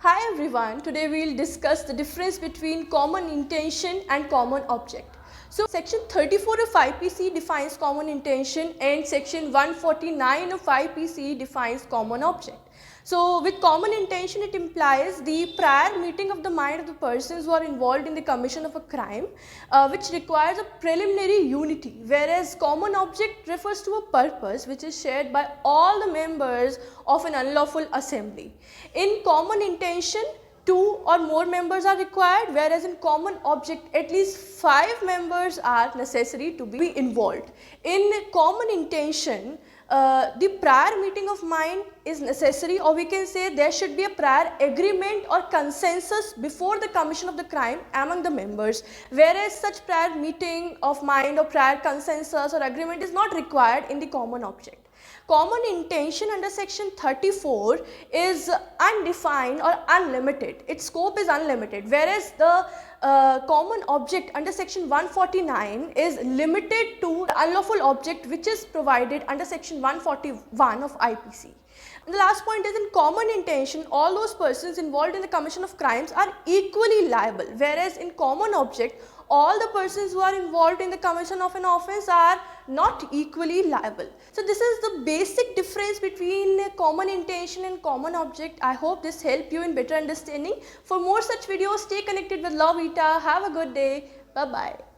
Hi everyone, today we will discuss the difference between common intention and common object. So section 34 of IPC defines common intention and section 149 of IPC defines common object. So with common intention, it implies the prior meeting of the mind of the persons who are involved in the commission of a crime, which requires a preliminary unity, whereas common object refers to a purpose which is shared by all the members of an unlawful assembly. In common intention, 2 or more members are required, whereas in common object at least 5 members are necessary to be involved. In common intention, the prior meeting of mind is necessary, or we can say there should be a prior agreement or consensus before the commission of the crime among the members, whereas such prior meeting of mind or prior consensus or agreement is not required in the common object. Common intention under section 34 is undefined or unlimited. Its scope is unlimited, whereas the common object under section 149 is limited to the unlawful object which is provided under section 141 of IPC. And the last point is, in common intention, all those persons involved in the commission of crimes are equally liable, whereas in common object, all the persons who are involved in the commission of an offence are not equally liable. So this is the basic difference between common intention and common object. I hope this helped you in better understanding. For more such videos, stay connected with Lawvita. Have a good day. Bye-bye.